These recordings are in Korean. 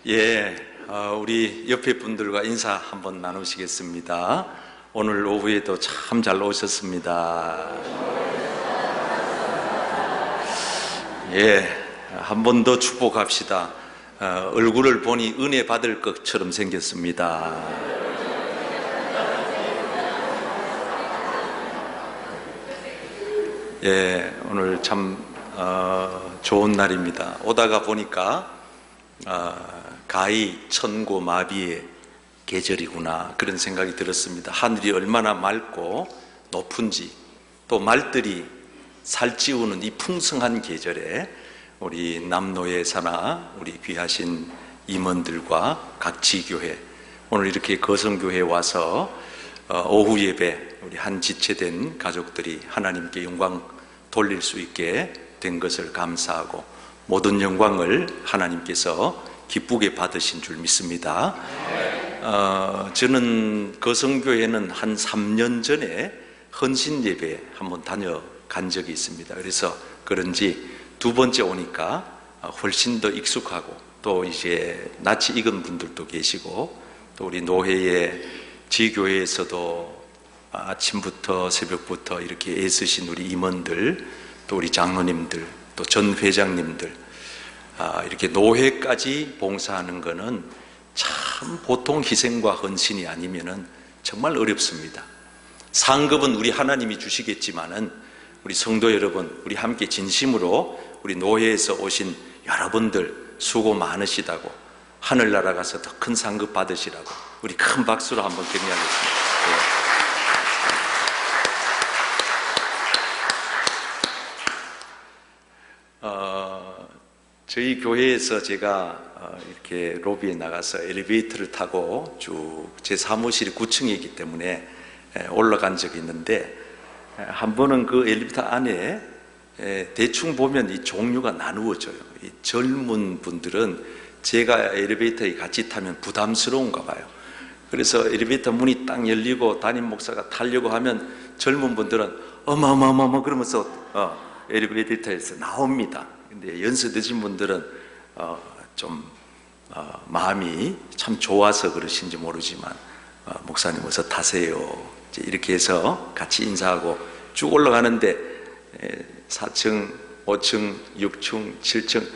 예, 우리 옆에 분들과 인사 한번 나누시겠습니다. 오늘 오후에도 참 잘 오셨습니다. 예, 한 번 더 축복합시다. 얼굴을 보니 은혜 받을 것처럼 생겼습니다. 예, 오늘 참 좋은 날입니다. 오다가 보니까 가히 천고마비의 계절이구나, 그런 생각이 들었습니다. 하늘이 얼마나 맑고 높은지, 또 말들이 살찌우는 이 풍성한 계절에 우리 남노예사나 우리 귀하신 임원들과 각 지교회, 오늘 이렇게 거성교회에 와서 오후 예배 우리 한 지체된 가족들이 하나님께 영광 돌릴 수 있게 된 것을 감사하고, 모든 영광을 하나님께서 기쁘게 받으신 줄 믿습니다. 저는 거성교회는 한 3년 전에 헌신 예배 한번 다녀간 적이 있습니다. 그래서 그런지 두 번째 오니까 훨씬 더 익숙하고, 또 이제 낯이 익은 분들도 계시고, 또 우리 노회의 지교회에서도 아침부터 새벽부터 이렇게 애쓰신 우리 임원들, 또 우리 장로님들, 또 전 회장님들, 이렇게 노회까지 봉사하는 것은 참 보통 희생과 헌신이 아니면은 정말 어렵습니다. 상급은 우리 하나님이 주시겠지만은 우리 성도 여러분, 우리 함께 진심으로 우리 노회에서 오신 여러분들 수고 많으시다고, 하늘나라 가서 더 큰 상급 받으시라고 우리 큰 박수로 한번 격려하겠습니다. 네. 저희 교회에서 제가 이렇게 로비에 나가서 엘리베이터를 타고 쭉 제 사무실이 9층에 있기 때문에 올라간 적이 있는데, 한 번은 그 엘리베이터 안에 대충 보면 이 종류가 나누어져요. 이 젊은 분들은 제가 엘리베이터에 같이 타면 부담스러운가 봐요. 그래서 엘리베이터 문이 딱 열리고 담임 목사가 타려고 하면 젊은 분들은 어마어마어마 그러면서 엘리베이터에서 나옵니다. 근데 연세 드신 분들은 마음이 참 좋아서 그러신지 모르지만 목사님 어서 타세요, 이렇게 해서 같이 인사하고 쭉 올라가는데 4층, 5층, 6층, 7층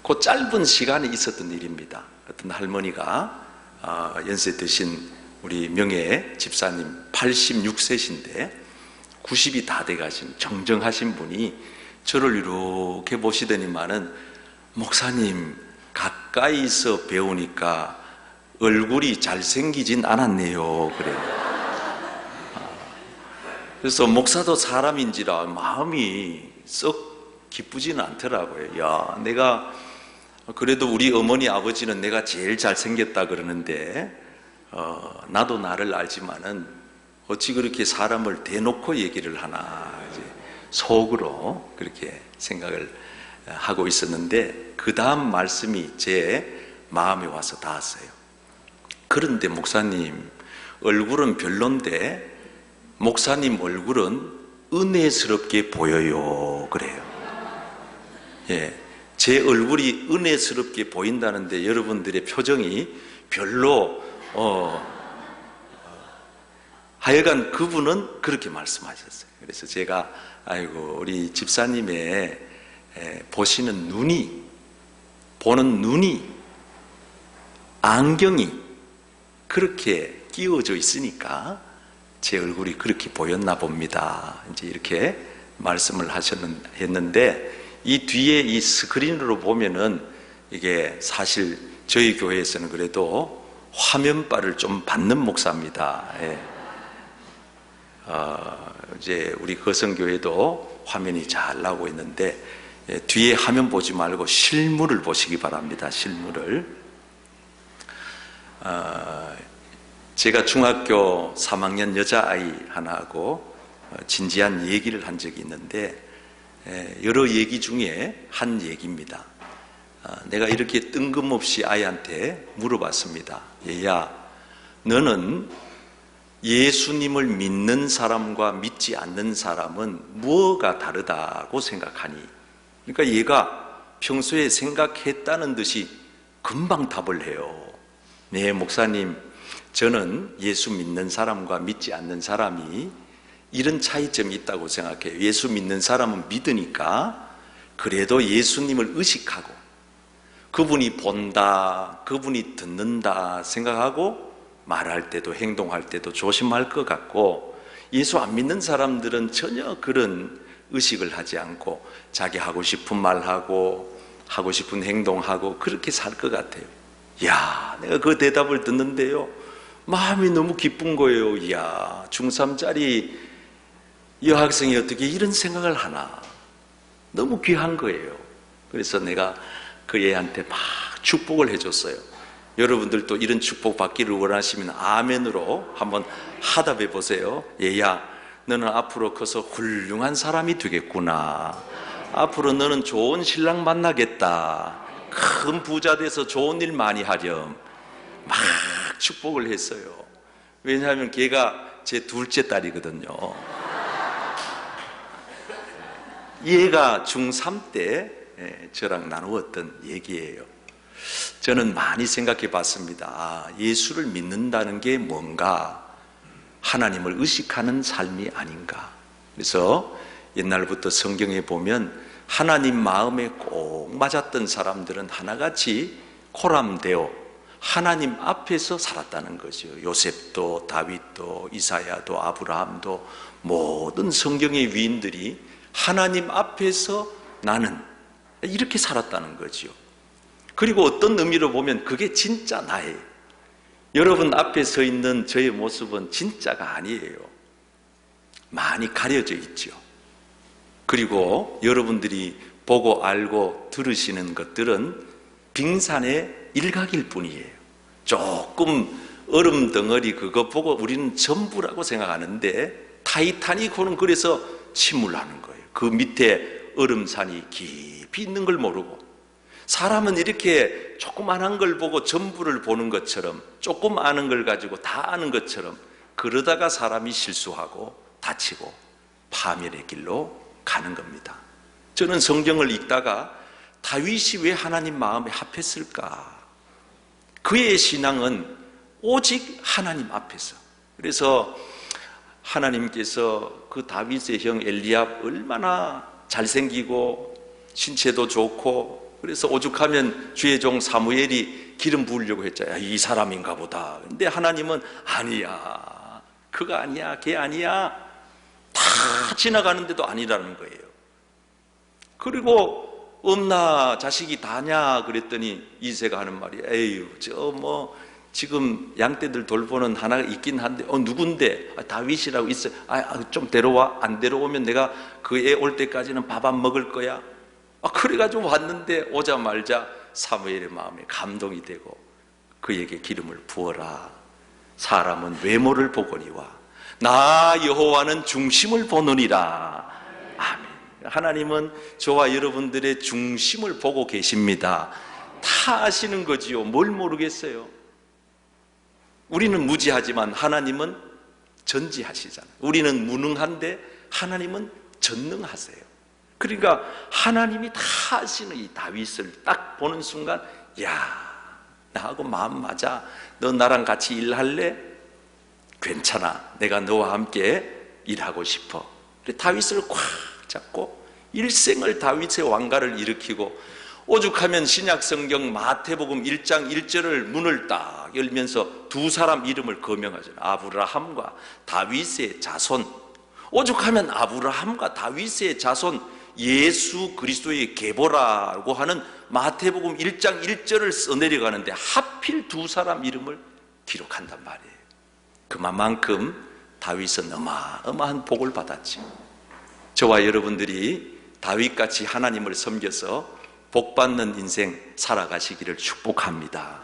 그 짧은 시간에 있었던 일입니다. 어떤 할머니가 연세 드신 우리 명예 집사님 86세신데 90이 다 돼가신 정정하신 분이 저를 이렇게 보시더니만은, 목사님 가까이서 배우니까 얼굴이 잘생기진 않았네요, 그래요. 그래서 목사도 사람인지라 마음이 썩 기쁘지는 않더라고요. 야, 내가 그래도 우리 어머니 아버지는 내가 제일 잘생겼다 그러는데 나도 나를 알지만은 어찌 그렇게 사람을 대놓고 얘기를 하나, 이제 속으로 그렇게 생각을 하고 있었는데, 그 다음 말씀이 제 마음에 와서 닿았어요. 그런데 목사님 얼굴은 별론데 목사님 얼굴은 은혜스럽게 보여요, 그래요. 예, 제 얼굴이 은혜스럽게 보인다는데 여러분들의 표정이 별로 하여간 그분은 그렇게 말씀하셨어요. 그래서 제가 아이고, 우리 집사님의 보시는 눈이, 보는 눈이, 안경이 그렇게 끼워져 있으니까 제 얼굴이 그렇게 보였나 봅니다, 이제 이렇게 말씀을 했는데, 이 뒤에 이 스크린으로 보면은 이게 사실 저희 교회에서는 그래도 화면빨을 좀 받는 목사입니다. 예. 이제 우리 거성교회도 화면이 잘 나오고 있는데, 뒤에 화면 보지 말고 실물을 보시기 바랍니다. 실물을. 제가 중학교 3학년 여자아이 하나하고 진지한 얘기를 한 적이 있는데, 여러 얘기 중에 한 얘기입니다. 내가 이렇게 뜬금없이 아이한테 물어봤습니다. 얘야, 너는 예수님을 믿는 사람과 믿지 않는 사람은 무엇가 다르다고 생각하니? 그러니까 얘가 평소에 생각했다는 듯이 금방 답을 해요. 네, 목사님, 저는 예수 믿는 사람과 믿지 않는 사람이 이런 차이점이 있다고 생각해요. 예수 믿는 사람은 믿으니까 그래도 예수님을 의식하고 그분이 본다, 그분이 듣는다 생각하고 말할 때도 행동할 때도 조심할 것 같고, 예수 안 믿는 사람들은 전혀 그런 의식을 하지 않고 자기 하고 싶은 말하고 하고 싶은 행동하고 그렇게 살 것 같아요. 야, 내가 그 대답을 듣는데요, 마음이 너무 기쁜 거예요. 이야, 중3짜리 여학생이 어떻게 이런 생각을 하나. 너무 귀한 거예요. 그래서 내가 그 애한테 막 축복을 해줬어요. 여러분들도 이런 축복 받기를 원하시면 아멘으로 한번 하답해 보세요. 얘야, 너는 앞으로 커서 훌륭한 사람이 되겠구나. 앞으로 너는 좋은 신랑 만나겠다. 큰 부자 돼서 좋은 일 많이 하렴. 막 축복을 했어요. 왜냐하면 걔가 제 둘째 딸이거든요. 얘가 중3 때 저랑 나누었던 얘기예요. 저는 많이 생각해 봤습니다. 예수를 믿는다는 게 뭔가, 하나님을 의식하는 삶이 아닌가. 그래서 옛날부터 성경에 보면 하나님 마음에 꼭 맞았던 사람들은 하나같이 코람되어 하나님 앞에서 살았다는 거죠. 요셉도, 다윗도, 이사야도, 아브라함도, 모든 성경의 위인들이 하나님 앞에서 나는 이렇게 살았다는 거죠. 그리고 어떤 의미로 보면 그게 진짜 나예요. 여러분 앞에 서 있는 저의 모습은 진짜가 아니에요. 많이 가려져 있죠. 그리고 여러분들이 보고 알고 들으시는 것들은 빙산의 일각일 뿐이에요. 조금 얼음 덩어리 그거 보고 우리는 전부라고 생각하는데, 타이타닉호는 그래서 침몰하는 거예요. 그 밑에 얼음산이 깊이 있는 걸 모르고, 사람은 이렇게 조그만한 걸 보고 전부를 보는 것처럼, 조금 아는 걸 가지고 다 아는 것처럼, 그러다가 사람이 실수하고 다치고 파멸의 길로 가는 겁니다. 저는 성경을 읽다가 다윗이 왜 하나님 마음에 합했을까? 그의 신앙은 오직 하나님 앞에서. 그래서 하나님께서 그 다윗의 형 엘리압 얼마나 잘생기고 신체도 좋고, 그래서 오죽하면 주의 종 사무엘이 기름 부으려고 했잖아요. 이 사람인가 보다. 근데 하나님은 아니야, 그가 아니야, 걔 아니야. 다 지나가는데도 아니라는 거예요. 그리고 없나 자식이 다냐 그랬더니 이새가 하는 말이, 에휴, 지금 양떼들 돌보는 하나가 있긴 한데, 누군데? 다윗이라고 있어요. 좀 데려와. 안 데려오면 내가 그 애 올 때까지는 밥 안 먹을 거야. 그래가지고 왔는데, 오자마자 사무엘의 마음에 감동이 되고 그에게 기름을 부어라. 사람은 외모를 보거니와 나 여호와는 중심을 보느니라. 아멘. 하나님은 저와 여러분들의 중심을 보고 계십니다. 다 아시는 거지요. 뭘 모르겠어요. 우리는 무지하지만 하나님은 전지하시잖아요. 우리는 무능한데 하나님은 전능하세요. 그러니까 하나님이 다 아시는 이 다윗을 딱 보는 순간, 야, 나하고 마음 맞아. 너 나랑 같이 일할래? 괜찮아. 내가 너와 함께 일하고 싶어. 다윗을 꽉 잡고 일생을 다윗의 왕가를 일으키고, 오죽하면 신약성경 마태복음 1장 1절을 문을 딱 열면서 두 사람 이름을 거명하잖아요. 아브라함과 다윗의 자손. 오죽하면 아브라함과 다윗의 자손 예수 그리스도의 계보라고 하는 마태복음 1장 1절을 써내려가는데 하필 두 사람 이름을 기록한단 말이에요. 그만큼 다윗은 어마어마한 복을 받았지. 저와 여러분들이 다윗같이 하나님을 섬겨서 복받는 인생 살아가시기를 축복합니다.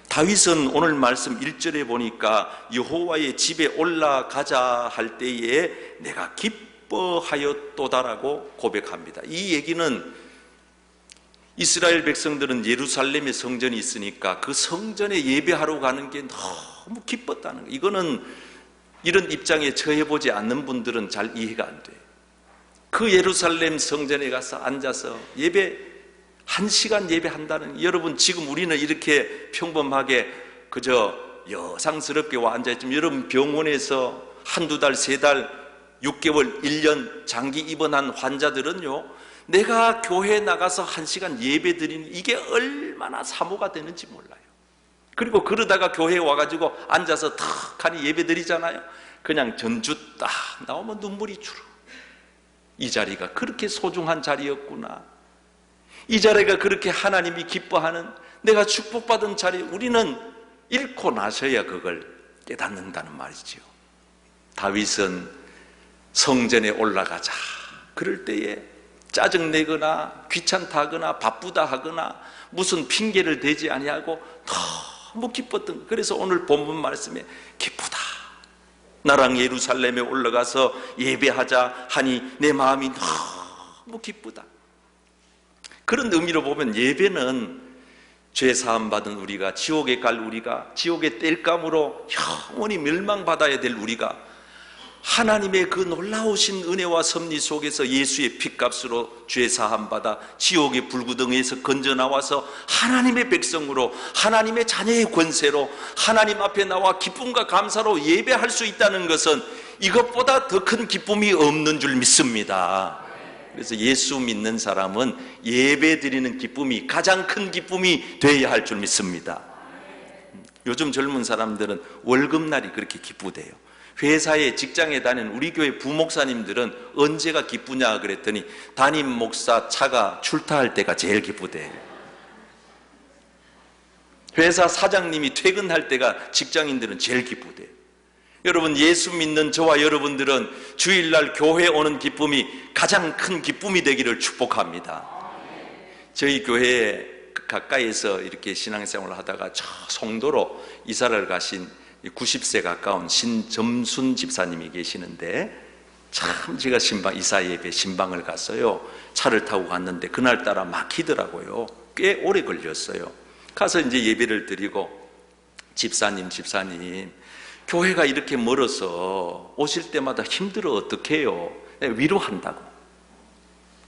다윗은 오늘 말씀 1절에 보니까 여호와의 집에 올라가자 할 때에 내가 기뻐하였도다라고 고백합니다. 이 얘기는 이스라엘 백성들은 예루살렘에 성전이 있으니까 그 성전에 예배하러 가는 게 너무 기뻤다는 거예요. 이거는 이런 입장에 처해보지 않는 분들은 잘 이해가 안 돼요. 그 예루살렘 성전에 가서 앉아서 예배하는 1시간 예배한다는, 여러분 지금 우리는 이렇게 평범하게 그저 여상스럽게 와 앉아있지만, 여러분 병원에서 한두 달, 3달, 6개월, 1년 장기 입원한 환자들은요, 내가 교회에 나가서 1시간 예배 드리는 이게 얼마나 사모가 되는지 몰라요. 그리고 그러다가 교회에 와가지고 앉아서 탁 하니 예배 드리잖아요. 그냥 전주 딱 나오면 눈물이 주르. 이 자리가 그렇게 소중한 자리였구나, 이 자리가 그렇게 하나님이 기뻐하는, 내가 축복받은 자리, 우리는 잃고 나서야 그걸 깨닫는다는 말이죠. 다윗은 성전에 올라가자 그럴 때에 짜증내거나 귀찮다 하거나 바쁘다 하거나 무슨 핑계를 대지 아니하고 너무 기뻤던, 그래서 오늘 본문 말씀에 기쁘다, 나랑 예루살렘에 올라가서 예배하자 하니 내 마음이 너무 기쁘다. 그런 의미로 보면 예배는 죄 사함 받은 우리가, 지옥에 갈 우리가, 지옥의 땔감으로 영원히 멸망받아야 될 우리가 하나님의 그 놀라우신 은혜와 섭리 속에서 예수의 피값으로 죄 사함 받아 지옥의 불구덩이에서 건져 나와서 하나님의 백성으로, 하나님의 자녀의 권세로 하나님 앞에 나와 기쁨과 감사로 예배할 수 있다는 것은 이것보다 더 큰 기쁨이 없는 줄 믿습니다. 그래서 예수 믿는 사람은 예배 드리는 기쁨이 가장 큰 기쁨이 되어야 할 줄 믿습니다. 요즘 젊은 사람들은 월급날이 그렇게 기쁘대요. 회사에, 직장에 다니는 우리 교회 부목사님들은 언제가 기쁘냐 그랬더니 담임 목사 차가 출타할 때가 제일 기쁘대. 회사 사장님이 퇴근할 때가 직장인들은 제일 기쁘대. 여러분, 예수 믿는 저와 여러분들은 주일날 교회에 오는 기쁨이 가장 큰 기쁨이 되기를 축복합니다. 저희 교회에 가까이에서 이렇게 신앙생활을 하다가 저 송도로 이사를 가신 90세 가까운 신점순 집사님이 계시는데, 참 제가 이사 예배 신방을 갔어요. 차를 타고 갔는데 그날따라 막히더라고요. 꽤 오래 걸렸어요. 가서 이제 예배를 드리고, 집사님 교회가 이렇게 멀어서 오실 때마다 힘들어 어떡해요? 위로한다고.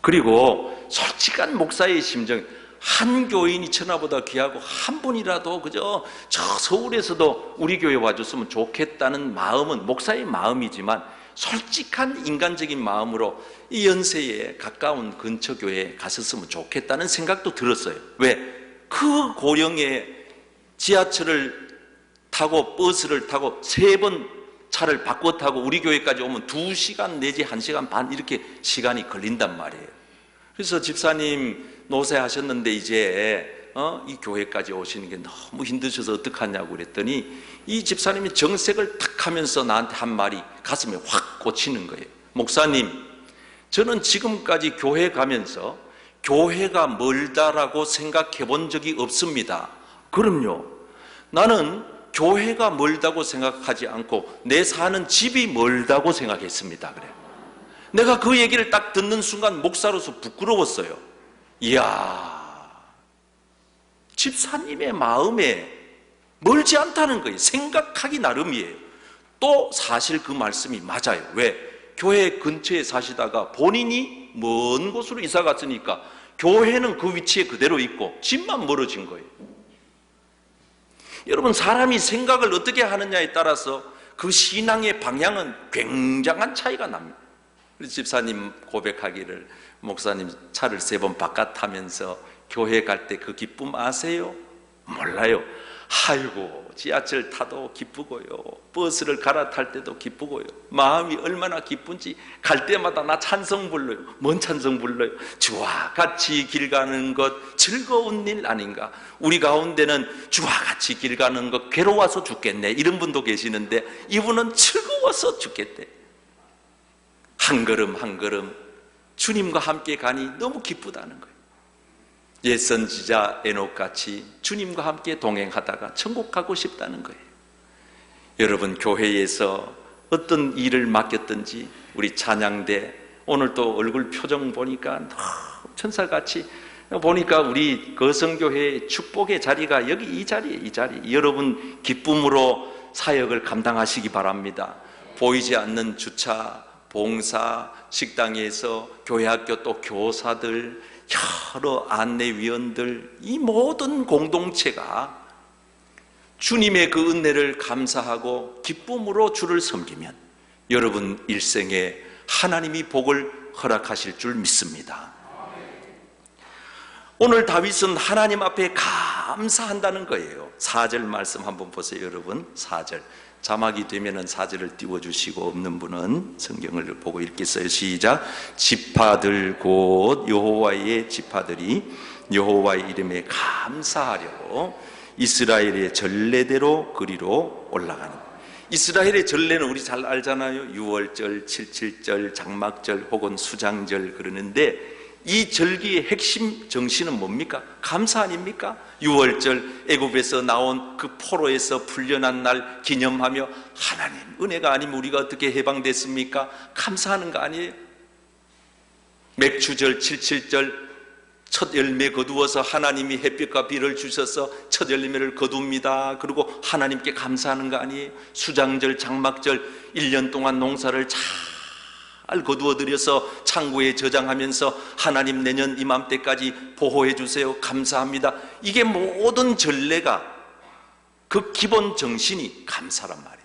그리고 솔직한 목사의 심정, 한 교인이 천하보다 귀하고 한 분이라도 그저 저 서울에서도 우리 교회 와줬으면 좋겠다는 마음은 목사의 마음이지만, 솔직한 인간적인 마음으로 이 연세에 가까운 근처 교회에 갔었으면 좋겠다는 생각도 들었어요. 왜? 그 고령에 지하철을 타고 버스를 타고 3번 차를 바꿔 타고 우리 교회까지 오면 2시간 내지 1시간 반 이렇게 시간이 걸린단 말이에요. 그래서 집사님 노쇠하셨는데 이제 이 교회까지 오시는 게 너무 힘드셔서 어떡하냐고 그랬더니, 이 집사님이 정색을 탁 하면서 나한테 한 말이 가슴에 확 꽂히는 거예요. 목사님, 저는 지금까지 교회 가면서 교회가 멀다라고 생각해 본 적이 없습니다. 그럼요, 나는 교회가 멀다고 생각하지 않고 내 사는 집이 멀다고 생각했습니다. 그래. 내가 그 얘기를 딱 듣는 순간 목사로서 부끄러웠어요. 이야, 집사님의 마음에 멀지 않다는 거예요. 생각하기 나름이에요. 또 사실 그 말씀이 맞아요. 왜? 교회 근처에 사시다가 본인이 먼 곳으로 이사 갔으니까 교회는 그 위치에 그대로 있고 집만 멀어진 거예요. 여러분, 사람이 생각을 어떻게 하느냐에 따라서 그 신앙의 방향은 굉장한 차이가 납니다. 그래서 집사님 고백하기를, 목사님 차를 3번 바깥 타면서 교회 갈 때 그 기쁨 아세요? 몰라요. 아이고, 지하철 타도 기쁘고요, 버스를 갈아탈 때도 기쁘고요, 마음이 얼마나 기쁜지 갈 때마다 나 찬송 불러요. 뭔 찬송 불러요? 주와 같이 길 가는 것 즐거운 일 아닌가? 우리 가운데는 주와 같이 길 가는 것 괴로워서 죽겠네 이런 분도 계시는데, 이분은 즐거워서 죽겠대. 한 걸음 한 걸음 주님과 함께 가니 너무 기쁘다는 거예요. 옛 선지자 에녹같이 주님과 함께 동행하다가 천국 가고 싶다는 거예요. 여러분, 교회에서 어떤 일을 맡겼든지 우리 찬양대 오늘 또 얼굴 표정 보니까 천사같이 보니까 우리 거성교회의 축복의 자리가 여기 이 자리에, 이 자리. 여러분 기쁨으로 사역을 감당하시기 바랍니다. 보이지 않는 주차, 봉사, 식당에서 교회 학교 또 교사들 여러 안내위원들, 이 모든 공동체가 주님의 그 은혜를 감사하고 기쁨으로 주를 섬기면 여러분 일생에 하나님이 복을 허락하실 줄 믿습니다. 오늘 다윗은 하나님 앞에 감사한다는 거예요. 4절 말씀 한번 보세요. 여러분 4절 자막이 되면은 4절을 띄워주시고, 없는 분은 성경을 보고 읽겠어요. 시작. 지파들 곧 여호와의 지파들이 여호와의 이름에 감사하려고 이스라엘의 전례대로 그리로 올라가는. 이스라엘의 전례는 우리 잘 알잖아요. 유월절, 칠칠절, 장막절 혹은 수장절 그러는데, 이 절기의 핵심 정신은 뭡니까? 감사 아닙니까? 유월절, 애굽에서 나온 그 포로에서 풀려난 날 기념하며, 하나님 은혜가 아니면 우리가 어떻게 해방됐습니까? 감사하는 거 아니에요? 맥추절, 칠칠절, 첫 열매 거두어서 하나님이 햇빛과 비를 주셔서 첫 열매를 거둡니다. 그리고 하나님께 감사하는 거 아니에요? 수장절, 장막절, 1년 동안 농사를 잘 거두어 들여서 창고에 저장하면서 하나님 내년 이맘때까지 보호해 주세요, 감사합니다. 이게 모든 전례가 그 기본 정신이 감사란 말이에요.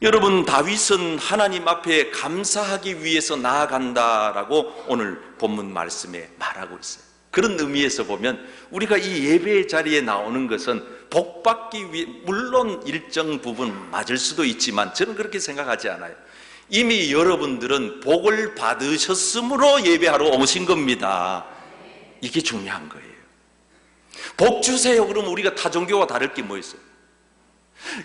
여러분, 다윗은 하나님 앞에 감사하기 위해서 나아간다라고 오늘 본문 말씀에 말하고 있어요. 그런 의미에서 보면 우리가 이 예배의 자리에 나오는 것은 복받기 위해, 물론 일정 부분 맞을 수도 있지만 저는 그렇게 생각하지 않아요. 이미 여러분들은 복을 받으셨으므로 예배하러 오신 겁니다. 이게 중요한 거예요. 복 주세요 그러면 우리가 타 종교와 다를 게 뭐 있어요?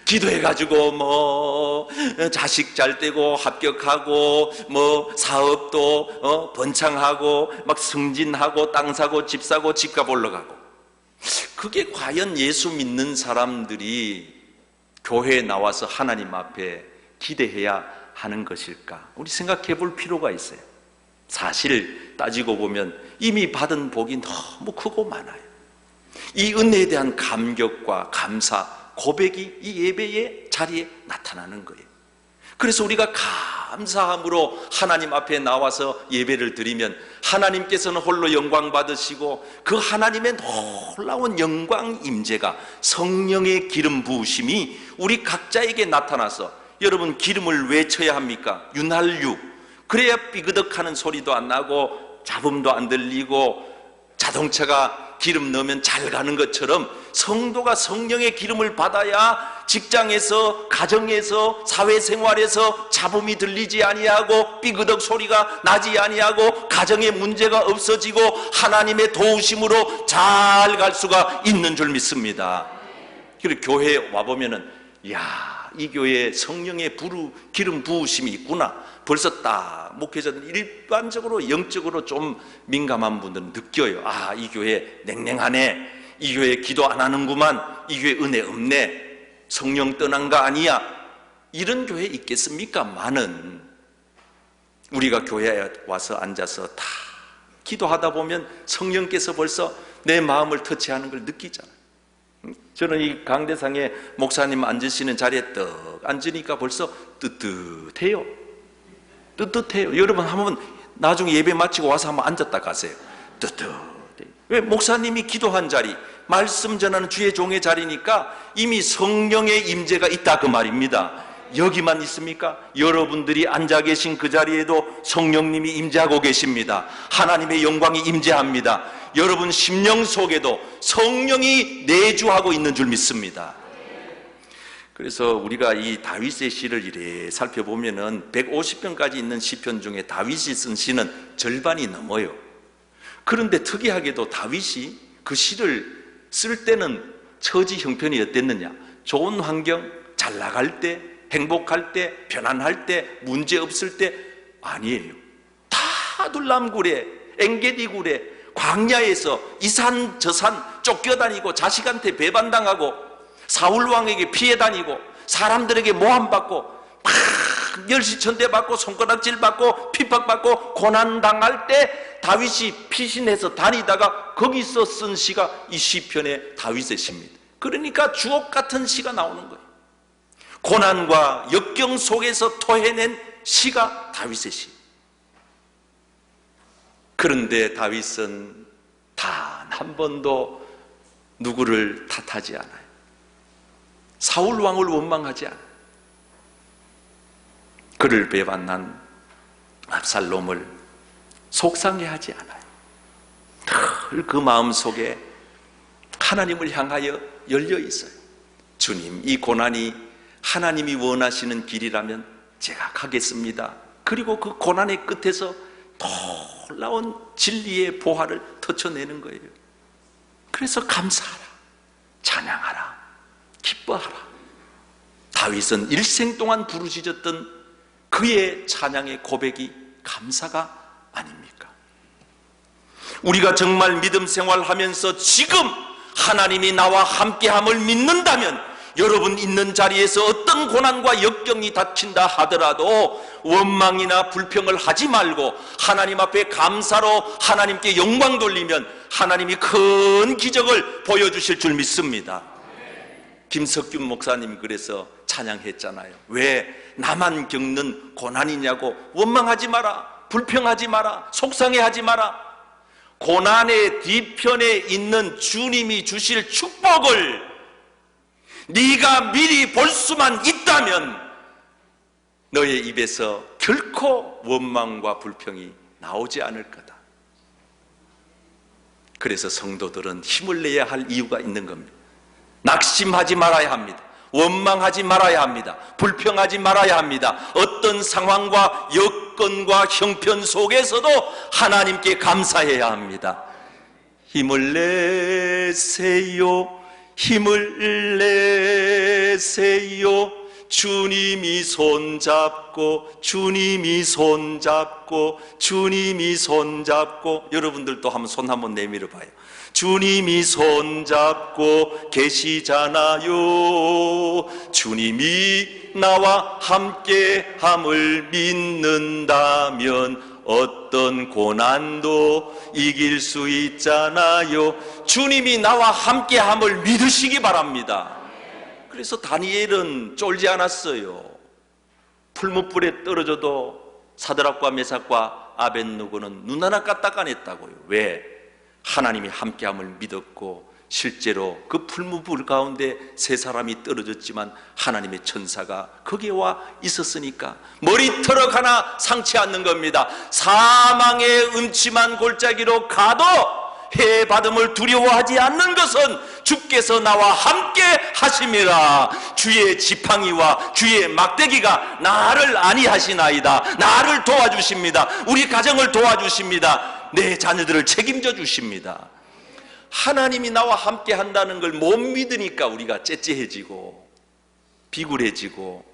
기도해가지고 뭐 자식 잘 되고 합격하고 뭐 사업도 번창하고 막 승진하고 땅 사고 집 사고 집값 올라가고, 그게 과연 예수 믿는 사람들이 교회에 나와서 하나님 앞에 기대해야 하는 것일까? 우리 생각해 볼 필요가 있어요. 사실 따지고 보면 이미 받은 복이 너무 크고 많아요. 이 은혜에 대한 감격과 감사, 고백이 이 예배의 자리에 나타나는 거예요. 그래서 우리가 감사함으로 하나님 앞에 나와서 예배를 드리면 하나님께서는 홀로 영광 받으시고, 그 하나님의 놀라운 영광 임재가, 성령의 기름 부으심이 우리 각자에게 나타나서, 여러분 기름을 왜 쳐야 합니까? 윤활유. 그래야 삐그덕하는 소리도 안 나고 잡음도 안 들리고 자동차가 기름 넣으면 잘 가는 것처럼 성도가 성령의 기름을 받아야 직장에서, 가정에서, 사회생활에서 잡음이 들리지 아니하고 삐그덕 소리가 나지 아니하고 가정에 문제가 없어지고 하나님의 도우심으로 잘 갈 수가 있는 줄 믿습니다. 그리고 교회에 와보면은, 이야, 이 교회에 성령의 기름 부으심이 있구나. 벌써 딱 목회자들 일반적으로 영적으로 좀 민감한 분들은 느껴요. 아, 이 교회 냉랭하네, 이 교회 기도 안 하는구만, 이 교회 은혜 없네, 성령 떠난 거 아니야. 이런 교회 있겠습니까? 많은. 우리가 교회에 와서 앉아서 다 기도하다 보면 성령께서 벌써 내 마음을 터치하는 걸 느끼잖아요. 저는 이 강대상에 목사님 앉으시는 자리에 떡 앉으니까 벌써 뜨뜻해요. 뜨뜻해요. 여러분 한번 나중에 예배 마치고 와서 한번 앉았다 가세요. 뜨뜻해요. 왜? 목사님이 기도한 자리, 말씀 전하는 주의 종의 자리니까 이미 성령의 임재가 있다 그 말입니다. 여기만 있습니까? 여러분들이 앉아 계신 그 자리에도 성령님이 임재하고 계십니다. 하나님의 영광이 임재합니다. 여러분 심령 속에도 성령이 내주하고 있는 줄 믿습니다. 그래서 우리가 이 다윗의 시를 이래 살펴보면은 150편까지 있는 시편 중에 다윗이 쓴 시는 절반이 넘어요. 그런데 특이하게도 다윗이 그 시를 쓸 때는 처지 형편이 어땠느냐? 좋은 환경, 잘 나갈 때, 행복할 때, 편안할 때, 문제 없을 때 아니에요. 다 둘람굴에, 엥게디굴에, 광야에서 이 산 저 산 쫓겨다니고 자식한테 배반당하고 사울왕에게 피해 다니고 사람들에게 모함받고 막 멸시천대 받고 손가락질 받고 핍박받고 고난당할 때 다윗이 피신해서 다니다가 거기서 쓴 시가 이 시편의 다윗의 시입니다. 그러니까 주옥 같은 시가 나오는 거예요. 고난과 역경 속에서 토해낸 시가 다윗의 시. 그런데 다윗은 단 한 번도 누구를 탓하지 않아요. 사울 왕을 원망하지 않아요. 그를 배반한 압살롬을 속상해하지 않아요. 늘 그 마음속에 하나님을 향하여 열려 있어요. 주님, 이 고난이 하나님이 원하시는 길이라면 제가 가겠습니다. 그리고 그 고난의 끝에서 놀라운 진리의 보화를 터쳐내는 거예요. 그래서 감사하라, 찬양하라, 기뻐하라. 다윗은 일생 동안 부르짖었던 그의 찬양의 고백이 감사가 아닙니까? 우리가 정말 믿음 생활하면서 지금 하나님이 나와 함께함을 믿는다면 여러분 있는 자리에서 어떤 고난과 역경이 닥친다 하더라도 원망이나 불평을 하지 말고 하나님 앞에 감사로 하나님께 영광 돌리면 하나님이 큰 기적을 보여주실 줄 믿습니다. 김석균 목사님 그래서 찬양했잖아요. 왜 나만 겪는 고난이냐고. 원망하지 마라, 불평하지 마라, 속상해하지 마라. 고난의 뒤편에 있는 주님이 주실 축복을 네가 미리 볼 수만 있다면 너의 입에서 결코 원망과 불평이 나오지 않을 거다. 그래서 성도들은 힘을 내야 할 이유가 있는 겁니다. 낙심하지 말아야 합니다. 원망하지 말아야 합니다. 불평하지 말아야 합니다. 어떤 상황과 여건과 형편 속에서도 하나님께 감사해야 합니다. 힘을 내세요, 힘을 내세요. 주님이 손잡고, 주님이 손잡고, 주님이 손잡고. 여러분들도 한번 손 한번 내밀어 봐요. 주님이 손잡고 계시잖아요. 주님이 나와 함께함을 믿는다면 어떤 고난도 이길 수 있잖아요. 주님이 나와 함께함을 믿으시기 바랍니다. 그래서 다니엘은 쫄지 않았어요. 풀무불에 떨어져도 사드락과 메삭과 아벳느고는 눈 하나 까딱 안 했다고요. 왜? 하나님이 함께함을 믿었고 실제로 그 풀무불 가운데 세 사람이 떨어졌지만 하나님의 천사가 거기에 와 있었으니까 머리털럭 하나 상치 않는 겁니다. 사망의 음침한 골짜기로 가도 해 받음을 두려워하지 않는 것은 주께서 나와 함께 하심이라. 주의 지팡이와 주의 막대기가 나를 안위하시나이다. 나를 도와주십니다. 우리 가정을 도와주십니다. 내 자녀들을 책임져 주십니다. 하나님이 나와 함께 한다는 걸 못 믿으니까 우리가 째째해지고 비굴해지고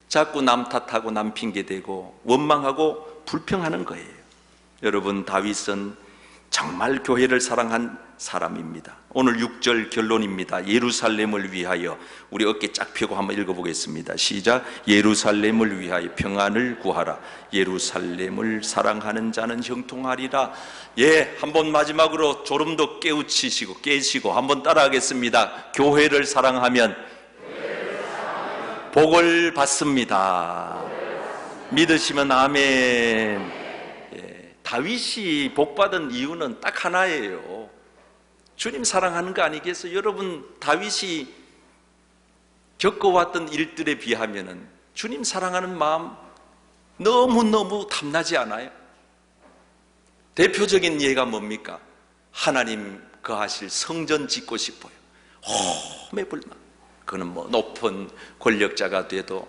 자꾸 남 탓하고 남 핑계대고 원망하고 불평하는 거예요. 여러분, 다윗은 정말 교회를 사랑한 사람입니다. 오늘 6절 결론입니다. 예루살렘을 위하여. 우리 어깨 쫙 펴고 한번 읽어보겠습니다. 시작. 예루살렘을 위하여 평안을 구하라. 예루살렘을 사랑하는 자는 형통하리라. 예, 한번 마지막으로 졸음도 깨시고 한번 따라하겠습니다. 교회를 사랑하면 복을 받습니다. 믿으시면 아멘. 다윗이 복받은 이유는 딱 하나예요. 주님 사랑하는 거 아니겠어요? 여러분, 다윗이 겪어왔던 일들에 비하면 주님 사랑하는 마음 너무너무 탐나지 않아요? 대표적인 예가 뭡니까? 하나님 거하실 성전 짓고 싶어요. 홈에 불만. 그는 뭐 높은 권력자가 돼도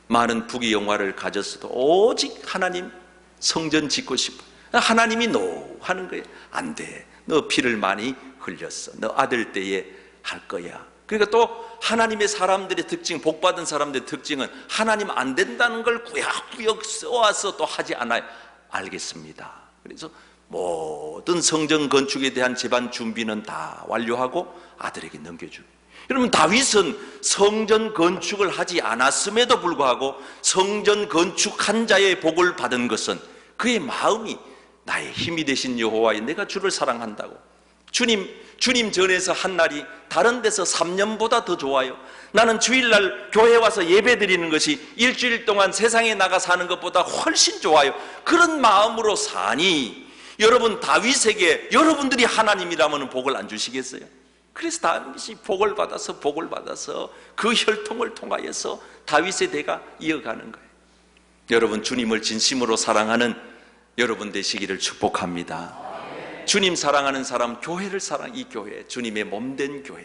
많은 부귀영화를 가졌어도 오직 하나님 성전 짓고 싶어. 하나님이 노 하는 거예요. 안 돼. 너 피를 많이 흘렸어. 너 아들 때에 할 거야. 그러니까 또 하나님의 사람들의 특징, 복받은 사람들의 특징은 하나님 안 된다는 걸 구역구역 써와서 또 하지 않아요. 알겠습니다. 그래서 모든 성전 건축에 대한 제반 준비는 다 완료하고 아들에게 넘겨주고. 여러분, 다윗은 성전 건축을 하지 않았음에도 불구하고 성전 건축한 자의 복을 받은 것은 그의 마음이 나의 힘이 되신 여호와여, 내가 주를 사랑한다고. 주님 전에서 한 날이 다른 데서 3년보다 더 좋아요. 나는 주일날 교회 와서 예배 드리는 것이 일주일 동안 세상에 나가 사는 것보다 훨씬 좋아요. 그런 마음으로 사니 여러분 다윗에게 여러분들이 하나님이라면 복을 안 주시겠어요? 그래서 다윗이 복을 받아서 그 혈통을 통하여서 다윗의 대가 이어가는 거예요. 여러분 주님을 진심으로 사랑하는 여러분 되시기를 축복합니다. 주님 사랑하는 사람, 교회를 이 교회, 주님의 몸된 교회,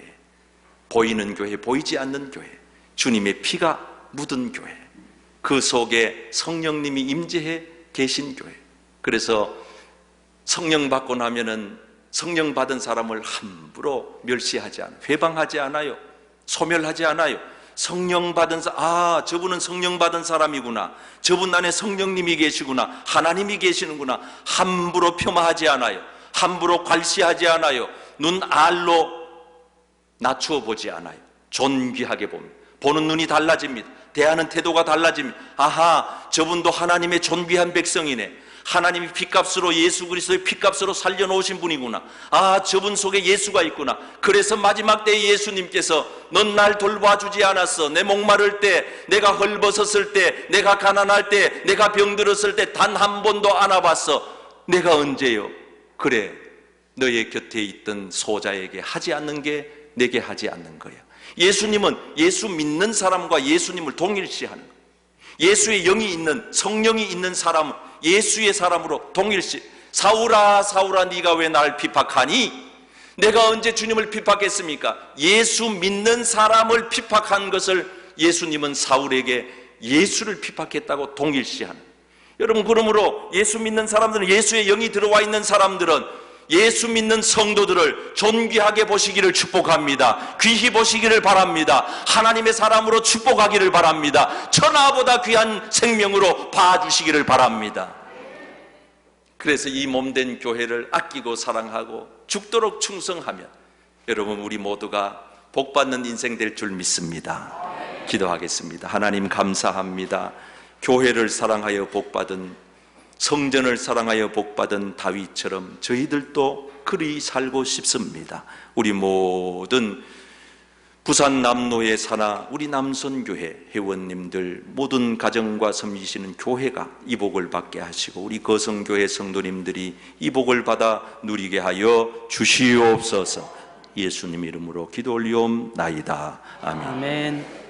보이는 교회, 보이지 않는 교회, 주님의 피가 묻은 교회, 그 속에 성령님이 임재해 계신 교회. 그래서 성령 받고 나면은 성령 받은 사람을 함부로 멸시하지 않아요. 회방하지 않아요. 소멸하지 않아요. 성령 받은 사람, 저분은 성령 받은 사람이구나, 저분 안에 성령님이 계시구나, 하나님이 계시는구나, 함부로 폄하하지 않아요. 함부로 괄시하지 않아요. 눈 알로 낮추어 보지 않아요. 존귀하게 봅니다. 보는 눈이 달라집니다. 대하는 태도가 달라집니다. 저분도 하나님의 존귀한 백성이네. 하나님이 피값으로, 예수 그리스도의 피값으로 살려놓으신 분이구나. 저분 속에 예수가 있구나. 그래서 마지막 때에 예수님께서 넌 날 돌봐주지 않았어. 내 목마를 때, 내가 헐벗었을 때, 내가 가난할 때, 내가 병들었을 때 단 한 번도 안아봤어. 내가 언제요? 그래, 너의 곁에 있던 소자에게 하지 않는 게 내게 하지 않는 거야. 예수님은 예수 믿는 사람과 예수님을 동일시하는 거예요. 예수의 영이 있는, 성령이 있는 사람은 예수의 사람으로 동일시. 사울아 사울아 네가 왜 날 피박하니? 내가 언제 주님을 피박했습니까? 예수 믿는 사람을 피박한 것을 예수님은 사울에게 예수를 피박했다고 동일시하는. 여러분, 그러므로 예수 믿는 사람들은, 예수의 영이 들어와 있는 사람들은 예수 믿는 성도들을 존귀하게 보시기를 축복합니다. 귀히 보시기를 바랍니다. 하나님의 사람으로 축복하기를 바랍니다. 천하보다 귀한 생명으로 봐주시기를 바랍니다. 그래서 이 몸된 교회를 아끼고 사랑하고 죽도록 충성하면 여러분, 우리 모두가 복받는 인생 될 줄 믿습니다. 기도하겠습니다. 하나님 감사합니다. 교회를 사랑하여 복받은, 성전을 사랑하여 복받은 다윗처럼 저희들도 그리 살고 싶습니다. 우리 모든 부산 남로의 사나 우리 남선교회 회원님들, 모든 가정과 섬기시는 교회가 이 복을 받게 하시고 우리 거성교회 성도님들이 이 복을 받아 누리게 하여 주시옵소서. 예수님 이름으로 기도 올리옵나이다. 아멘.